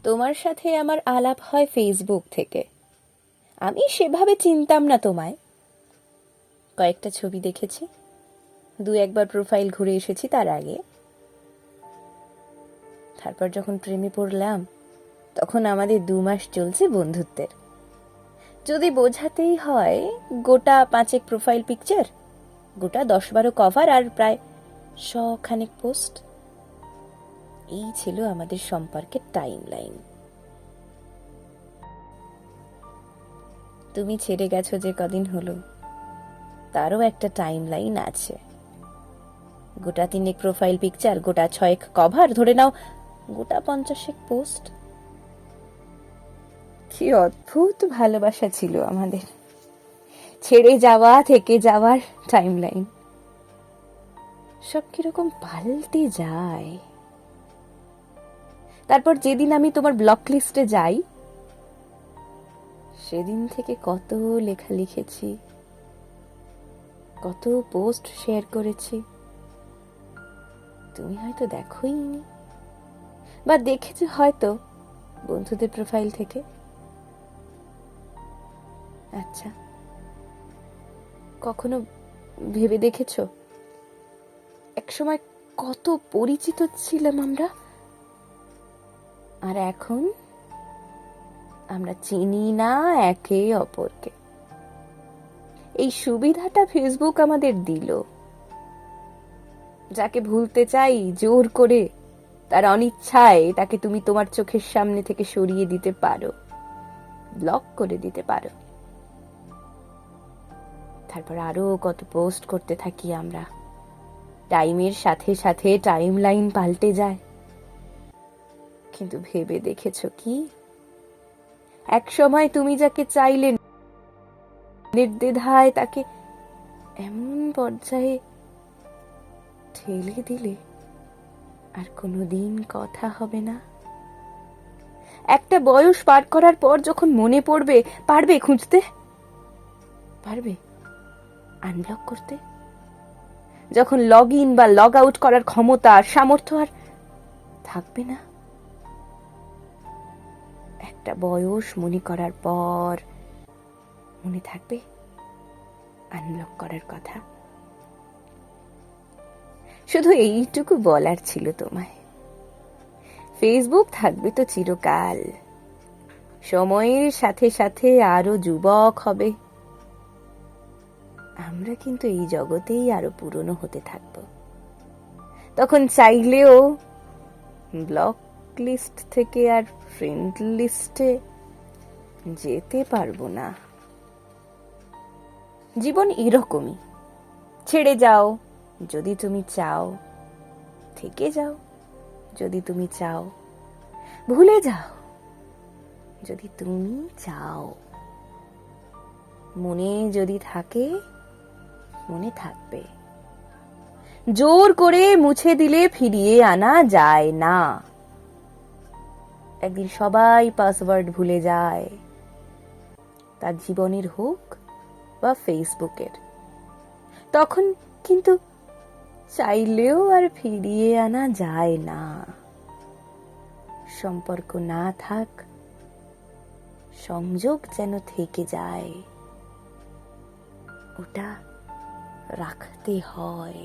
তোমার সাথে আমার আলাপ হয় ফেসবুক থেকে। আমি সেভাবে চিনতাম না তোমায়। কয়েকটা ছবি দেখেছি, দু একবার প্রোফাইল ঘুরে এসেছি তার আগে। তারপর যখন প্রেমে পড়লাম, তখন আমাদের 2 মাস চলছে বন্ধুত্বের। যদি বোঝাতেই হয়, গোটা 5 প্রোফাইল পিকচার, গোটা 10-12 কভার আর প্রায় 100 পোস্ট। এই ছিল আমাদের সম্পর্কের টাইম লাইন। তুমি ছেড়ে গেছো যে কদিন হলো, তারও একটা টাইম লাইন আছে। গোটা 3 প্রোফাইল পিকচার, গোটা 6 কভার, ধরে নাও গোটা 50 পোস্ট। কি অদ্ভুত ভালোবাসা ছিল আমাদের, ছেড়ে যাওয়া থেকে যাওয়ার টাইম লাইন। সব কিরকম পাল্টে যায়। তারপর যেদিন আমি তোমার ব্লক লিস্টে যাই, সেদিন থেকে কত লেখা লিখেছি, কত পোস্ট শেয়ার করেছি। তুমি হয়তো দেখোইনি, বা দেখেছো হয়তো বন্ধুদের প্রোফাইল থেকে। আচ্ছা, কখনো ভেবে দেখেছো একসময় কত পরিচিত ছিলাম আমরা, আর এখন আমরা চিনি না একে অপরকে। এই সুবিধাটা ফেসবুক আমাদের দিল। যাকে ভুলতে চাই জোর করে, তার অনিচ্ছায় তাকে তুমি তোমার চোখের সামনে থেকে সরিয়ে দিতে পারো, ব্লক করে দিতে পারো। তারপর আরো কত পোস্ট করতে থাকি আমরা। টাইমের সাথে সাথে টাইম লাইন পাল্টে যায়। কিন্তু ভেবে দেখেছো কি, এক সময় তুমি যাকে চাইলে নির্দ্বিধায়, তাকে এমন পর্যায়ে ঠেলে দিলে আর কোনোদিন কথা হবে না। একটা বয়স পার করার পর যখন মনে পড়বে, পারবে খুঁজতে, পারবে আনব্লক করতে। যখন লগ ইন বা লগ আউট করার ক্ষমতা আর সামর্থ্য আর থাকবে না। একটা বয়স মনে করার পর মনে থাকবে আনব্লক করার কথা। শুধু এইটুকু বলার ছিল তোমায়, ফেসবুক থাকবে তো চিরকাল, সময়ের সাথে সাথে আরো যুবক হবে। আমরা কিন্তু এই জগতেই আরো পুরনো হতে থাকব। তখন চাইলেও ব্লক লিস্ট থেকে আর ফ্রেন্ড লিস্টে যেতে পারবো না। জীবন এরকমই, ছেড়ে যাও যদি তুমি চাও, থেকে যাও যদি তুমি চাও, ভুলে যাও যদি তুমি চাও। মনে যদি থাকে, মনে থাকবে। জোর করে মুছে দিলে ফিরিয়ে আনা যায় না। একদিন সবাই পাসওয়ার্ড ভুলে যায়, তার জীবনের হোক বা ফেসবুকের। তখন কিন্তু চাইলেও আর ফিরিয়ে আনা যায় না। সম্পর্ক না থাক, সংযোগ যেন থেকে যায়, ওটা রাখতে হয়।